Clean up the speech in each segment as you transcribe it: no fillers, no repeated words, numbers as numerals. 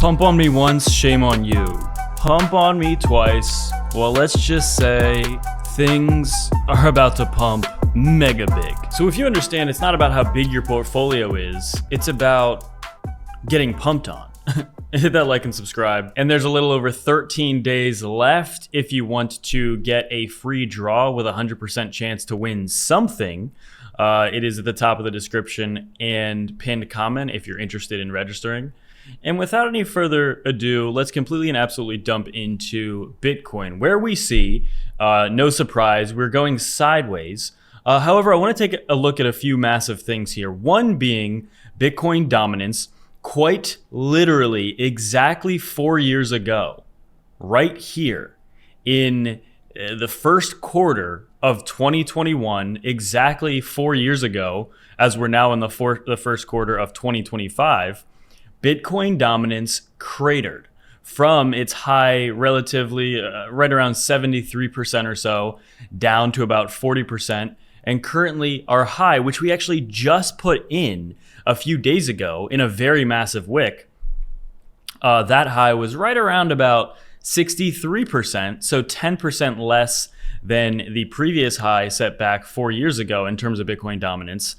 Pump on me once, shame on you. Pump on me twice, well, let's just say things are about to pump mega big. So if you understand, it's not about how big your portfolio is, it's about getting pumped on. Hit that like and subscribe. And there's a little over 13 days left if you want to get a free draw with a 100% chance to win something. It is at the top of the description and pinned comment if you're interested in registering. And without any further ado, let's completely and absolutely dump into Bitcoin, where we see, no surprise, we're going sideways. However, I want to take a look at a few massive things here. One being Bitcoin dominance. Quite literally exactly 4 years ago, right here in the first quarter of 2021, exactly 4 years ago, as we're now in the first quarter of 2025, Bitcoin dominance cratered from its high relatively right around 73% or so down to about 40%. And currently our high, which we actually just put in a few days ago in a very massive wick, that high was right around about 63%, so 10% less than the previous high set back 4 years ago in terms of Bitcoin dominance.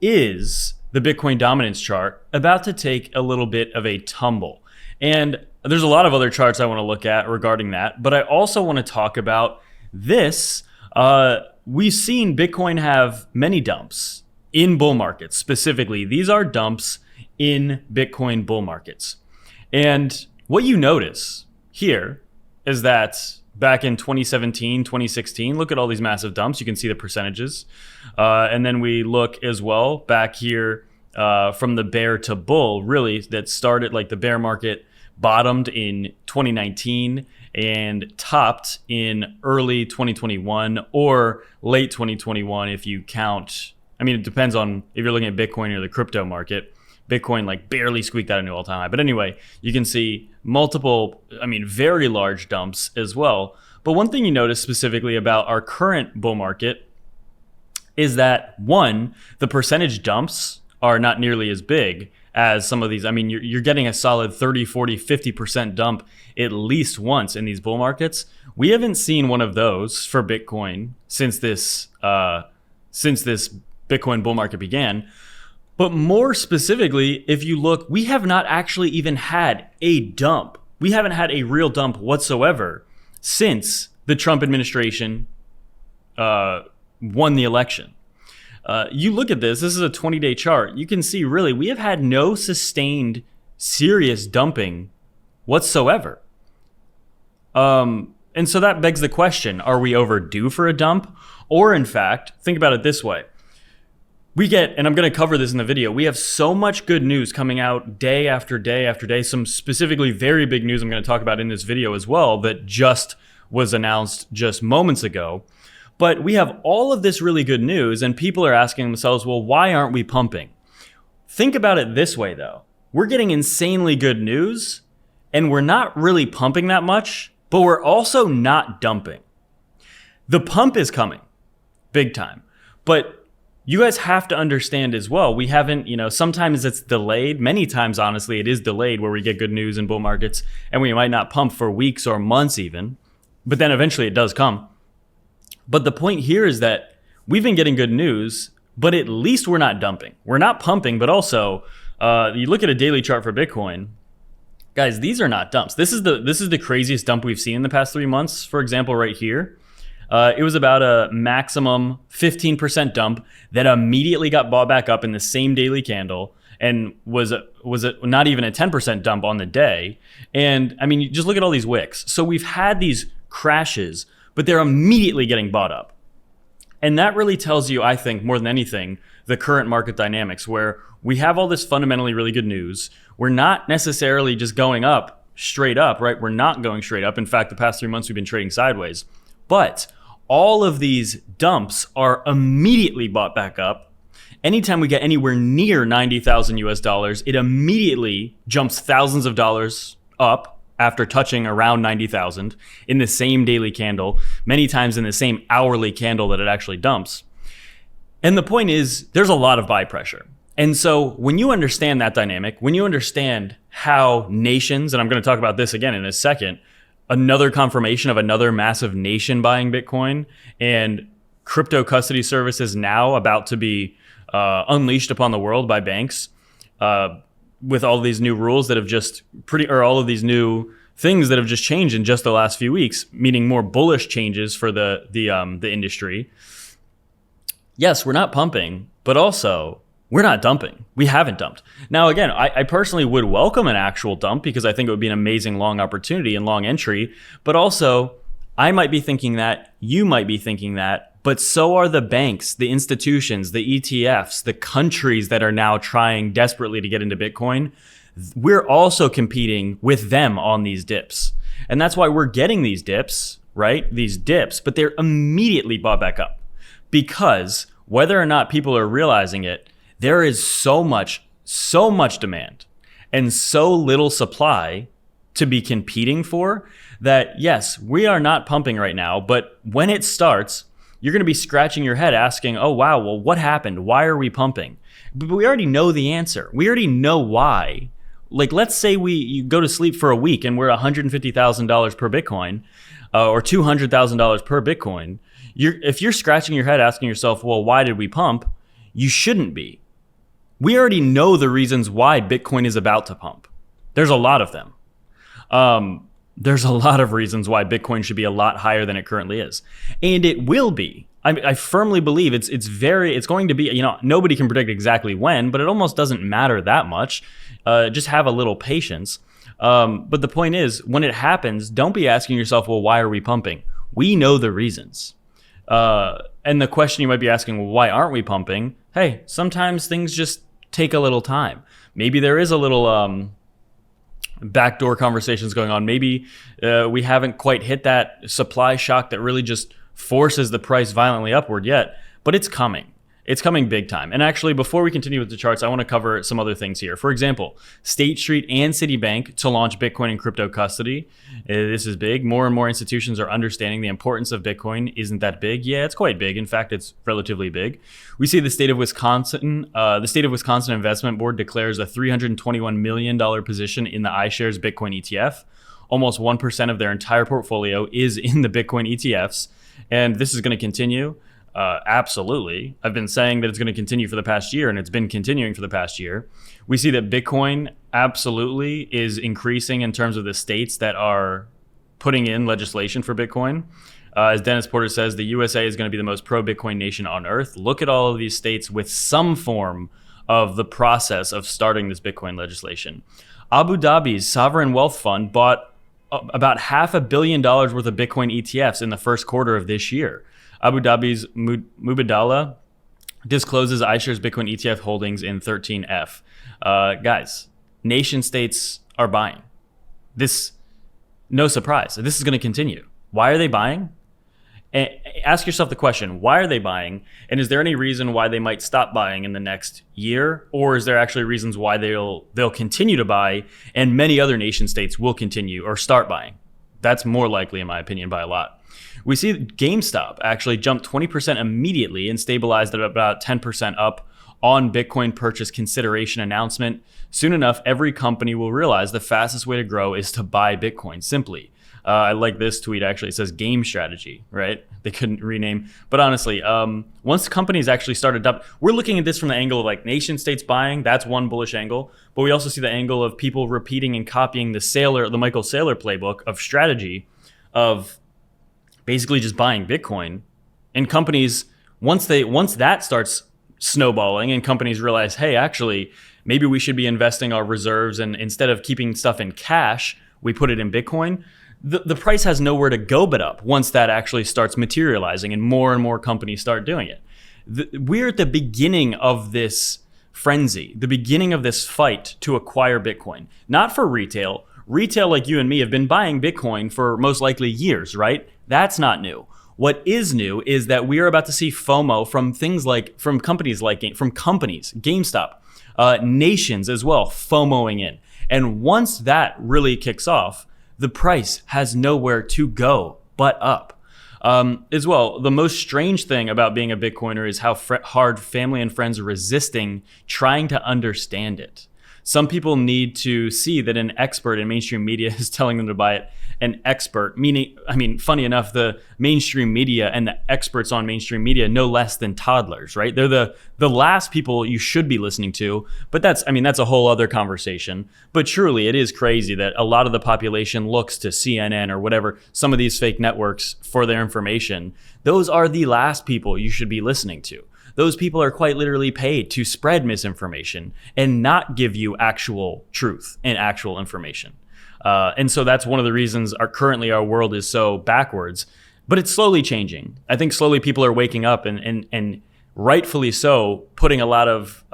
Is the Bitcoin dominance chart about to take a little bit of a tumble? And there's a lot of other charts I want to look at regarding that, but I also want to talk about this. We've seen Bitcoin have many dumps in bull markets. Specifically, these are dumps in Bitcoin bull markets. And what you notice here is that back in 2017, 2016, look at all these massive dumps. You can see the percentages. And then we look as well back here from the bear to bull, really, that started like the bear market bottomed in 2019 and topped in early 2021 or late 2021 if you count. I mean, it depends on if you're looking at Bitcoin or the crypto market. Bitcoin like barely squeaked out a new all-time high. But anyway, you can see multiple, very large dumps as well. But one thing you notice specifically about our current bull market is that, one, the percentage dumps are not nearly as big as some of these. You're getting a solid 30, 40, 50% dump at least once in these bull markets. We haven't seen one of those for Bitcoin since this Bitcoin bull market began. But more specifically, if you look, we have not actually even had a dump. We haven't had a real dump whatsoever since the Trump administration won the election. You look at this is a 20-day chart. You can see really we have had no sustained serious dumping whatsoever. And so that begs the question, are we overdue for a dump? Or in fact, think about it this way. We get, and I'm going to cover this in the video, we have so much good news coming out day after day after day, some specifically very big news I'm going to talk about in this video as well that just was announced just moments ago. But we have all of this really good news and people are asking themselves, well, why aren't we pumping? Think about it this way though. We're getting insanely good news and we're not really pumping that much, but we're also not dumping. The pump is coming big time, but you guys have to understand as well, we haven't, sometimes it's delayed. Many times, honestly, it is delayed where we get good news in bull markets and we might not pump for weeks or months even, but then eventually it does come. But the point here is that we've been getting good news, but at least we're not dumping. We're not pumping, but also you look at a daily chart for Bitcoin, guys, these are not dumps. This is the craziest dump we've seen in the past 3 months. For example, right here. It was about a maximum 15% dump that immediately got bought back up in the same daily candle and was not even a 10% dump on the day. And you just look at all these wicks. So we've had these crashes, but they're immediately getting bought up. And that really tells you, I think, more than anything, the current market dynamics where we have all this fundamentally really good news. We're not necessarily just going up straight up, right? We're not going straight up. In fact, the past 3 months we've been trading sideways. But all of these dumps are immediately bought back up. Anytime we get anywhere near 90,000 US dollars, it immediately jumps thousands of dollars up after touching around 90,000 in the same daily candle, many times in the same hourly candle that it actually dumps. And the point is, there's a lot of buy pressure. And so when you understand that dynamic, when you understand how nations, and I'm going to talk about this again in a second, another confirmation of another massive nation buying Bitcoin and crypto custody services now about to be unleashed upon the world by banks with all these new rules that have just all of these new things that have just changed in just the last few weeks, meaning more bullish changes for the industry. Yes, we're not pumping, but also we're not dumping. We haven't dumped. Now, again, I personally would welcome an actual dump because I think it would be an amazing long opportunity and long entry. But also, I might be thinking that, you might be thinking that, but so are the banks, the institutions, the ETFs, the countries that are now trying desperately to get into Bitcoin. We're also competing with them on these dips. And that's why we're getting these dips, right? These dips, but they're immediately bought back up because whether or not people are realizing it, there is so much demand and so little supply to be competing for that, yes, we are not pumping right now, but when it starts, you're going to be scratching your head asking, oh, wow, well, what happened? Why are we pumping? But we already know the answer. We already know why. Like, let's say you go to sleep for a week and we're $150,000 per Bitcoin or $200,000 per Bitcoin. If you're scratching your head asking yourself, well, why did we pump? You shouldn't be. We already know the reasons why Bitcoin is about to pump. There's a lot of them. There's a lot of reasons why Bitcoin should be a lot higher than it currently is. And it will be. I firmly believe it's going to be, nobody can predict exactly when, but it almost doesn't matter that much. Just have a little patience. But the point is, when it happens, don't be asking yourself, well, why are we pumping? We know the reasons. And the question you might be asking, well, why aren't we pumping? Hey, sometimes things just take a little time. Maybe there is a little backdoor conversations going on. Maybe we haven't quite hit that supply shock that really just forces the price violently upward yet, but it's coming. It's coming big time. And actually, before we continue with the charts, I want to cover some other things here. For example, State Street and Citibank to launch Bitcoin and crypto custody. This is big. More and more institutions are understanding the importance of Bitcoin. Isn't that big? Yeah, it's quite big. In fact, it's relatively big. We see the state of Wisconsin Investment Board declares a $321 million position in the iShares Bitcoin ETF. Almost 1% of their entire portfolio is in the Bitcoin ETFs. And this is going to continue. Absolutely. I've been saying that it's going to continue for the past year, and it's been continuing for the past year. We see that Bitcoin absolutely is increasing in terms of the states that are putting in legislation for Bitcoin. As Dennis Porter says, the USA is going to be the most pro-Bitcoin nation on earth. Look at all of these states with some form of the process of starting this Bitcoin legislation. Abu Dhabi's sovereign wealth fund bought about $500 million worth of Bitcoin ETFs in the first quarter of this year. Abu Dhabi's Mubadala discloses iShares Bitcoin ETF holdings in 13F. Guys, nation states are buying. This, no surprise. This is going to continue. Why are they buying? Ask yourself the question, why are they buying? And is there any reason why they might stop buying in the next year? Or is there actually reasons why they'll continue to buy and many other nation states will continue or start buying? That's more likely, in my opinion, by a lot. We see GameStop actually jumped 20% immediately and stabilized at about 10% up on Bitcoin purchase consideration announcement. Soon enough, every company will realize the fastest way to grow is to buy Bitcoin simply. I like this tweet, actually. It says game strategy, right? They couldn't rename. But honestly, once companies actually started up, we're looking at this from the angle of like nation states buying. That's one bullish angle. But we also see the angle of people repeating and copying the Michael Saylor playbook of strategy of basically just buying Bitcoin. And companies, once that starts snowballing and companies realize, hey, actually, maybe we should be investing our reserves, and instead of keeping stuff in cash, we put it in Bitcoin. The price has nowhere to go but up once that actually starts materializing and more companies start doing it. We're at the beginning of this frenzy, the beginning of this fight to acquire Bitcoin. Not for retail. Retail like you and me have been buying Bitcoin for most likely years, right? That's not new. What is new is that we are about to see FOMO from companies, GameStop, nations as well, FOMOing in. And once that really kicks off, the price has nowhere to go but up. As well, the most strange thing about being a Bitcoiner is how hard family and friends are resisting trying to understand it. Some people need to see that an expert in mainstream media is telling them to buy it. An expert, meaning, funny enough, the mainstream media and the experts on mainstream media no less than toddlers, right? They're the last people you should be listening to. But that's a whole other conversation. But truly, it is crazy that a lot of the population looks to CNN or whatever, some of these fake networks for their information. Those are the last people you should be listening to. Those people are quite literally paid to spread misinformation and not give you actual truth and actual information. And so that's one of the reasons currently our world is so backwards, but it's slowly changing. I think slowly people are waking up and rightfully so, putting a lot of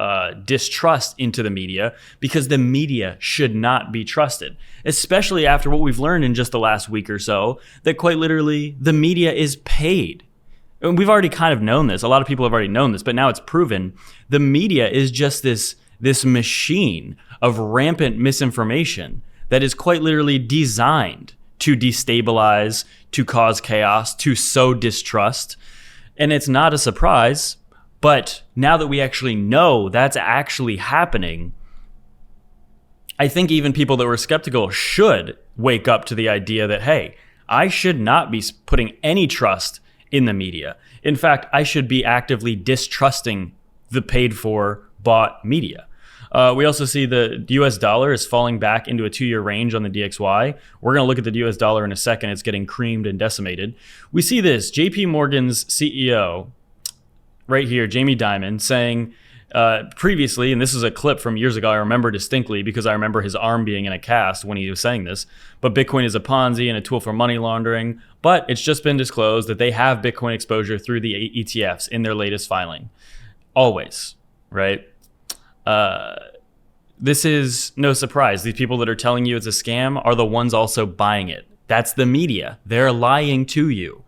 distrust into the media, because the media should not be trusted, especially after what we've learned in just the last week or so, that quite literally the media is paid. And we've already kind of known this. A lot of people have already known this, but now it's proven. The media is just this machine of rampant misinformation that is quite literally designed to destabilize, to cause chaos, to sow distrust. And it's not a surprise, but now that we actually know that's actually happening, I think even people that were skeptical should wake up to the idea that, hey, I should not be putting any trust in the media. In fact, I should be actively distrusting the paid for, bought media. We also see the US dollar is falling back into a 2-year range on the DXY. We're going to look at the US dollar in a second. It's getting creamed and decimated. We see this, JP Morgan's CEO right here, Jamie Dimon, saying previously, and this is a clip from years ago I remember distinctly because I remember his arm being in a cast when he was saying this, but Bitcoin is a Ponzi and a tool for money laundering. But it's just been disclosed that they have Bitcoin exposure through the ETFs in their latest filing. Always, right? This is no surprise. These people that are telling you it's a scam are the ones also buying it. That's the media. They're lying to you.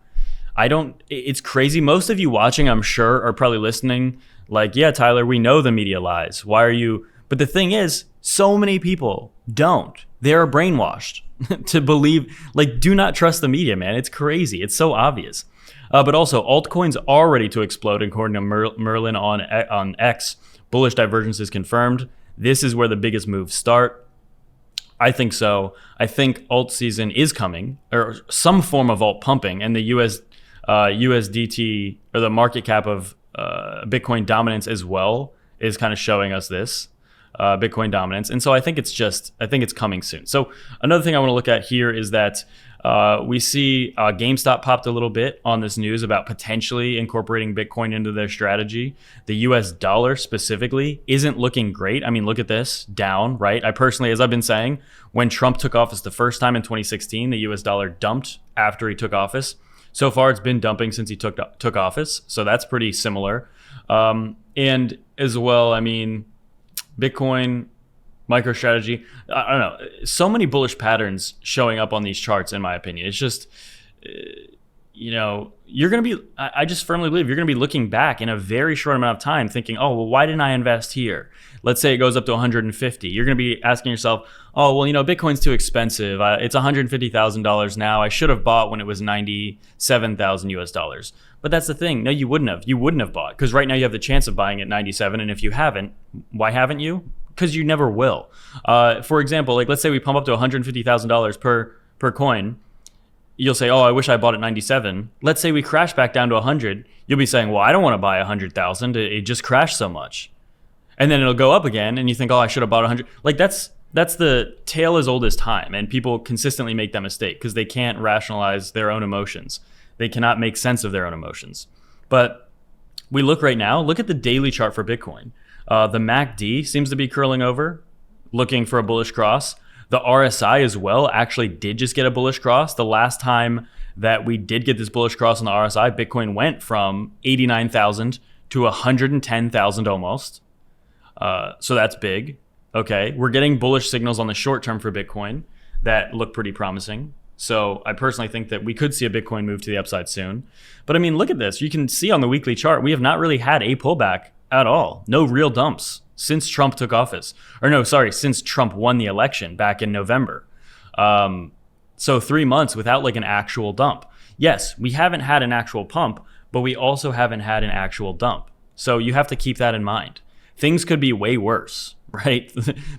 It's crazy. Most of you watching, I'm sure, are probably listening like, yeah, Tyler, we know the media lies. Why are you? But the thing is, so many people don't. They're brainwashed to believe, like, do not trust the media, man. It's crazy. It's so obvious. But also, altcoins are ready to explode, according to Merlin on X. Bullish divergence is confirmed. This is where the biggest moves start. I think so. I think alt season is coming, or some form of alt pumping, and the USDT, or the market cap of Bitcoin dominance as well, is kind of showing us this Bitcoin dominance. And so I think it's coming soon. So another thing I want to look at here is that we see GameStop popped a little bit on this news about potentially incorporating Bitcoin into their strategy. The US dollar specifically isn't looking great. I mean, look at this, down, right? I personally, as I've been saying, when Trump took office the first time in 2016, the US dollar dumped after he took office. So far, it's been dumping since he took office. So that's pretty similar. And as well, I mean, Bitcoin, MicroStrategy, I don't know, so many bullish patterns showing up on these charts, in my opinion. It's just, you're going to be, I just firmly believe you're going to be looking back in a very short amount of time thinking, oh, well, why didn't I invest here? Let's say it goes up to 150. You're going to be asking yourself, oh, well, Bitcoin's too expensive. It's $150,000 now. I should have bought when it was 97,000 US dollars. But that's the thing. No, you wouldn't have. You wouldn't have bought, because right now you have the chance of buying at 97. And if you haven't, why haven't you? Because you never will. For example, like let's say we pump up to $150,000 per coin. You'll say, oh, I wish I bought at 97. Let's say we crash back down to 100. You'll be saying, well, I don't want to buy 100,000. It just crashed so much. And then it'll go up again, and you think, oh, I should have bought 100. Like that's the tale as old as time, and people consistently make that mistake because they can't rationalize their own emotions. They cannot make sense of their own emotions. But we look right now, look at the daily chart for Bitcoin. The MACD seems to be curling over, looking for a bullish cross. The RSI as well actually did just get a bullish cross. The last time that we did get this bullish cross on the RSI, Bitcoin went from 89,000 to 110,000 almost. So that's big. Okay, we're getting bullish signals on the short term for Bitcoin that look pretty promising. So I personally think that we could see a Bitcoin move to the upside soon. But I mean, look at this. You can see on the weekly chart, we have not really had a pullback at all. No real dumps since Trump took office. Since Trump won the election back in November. So 3 months without like an actual dump. Yes, we haven't had an actual pump, but we also haven't had an actual dump. So you have to keep that in mind. Things could be way worse, right?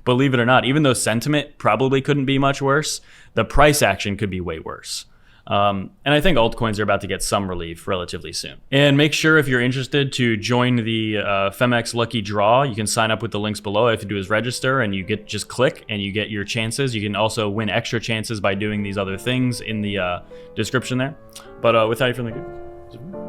Believe it or not, even though sentiment probably couldn't be much worse, the price action could be way worse. And I think altcoins are about to get some relief relatively soon. And make sure if you're interested to join the Femex Lucky Draw, you can sign up with the links below. All you have to do is register and you just click and you get your chances. You can also win extra chances by doing these other things in the description there. But without any further ado,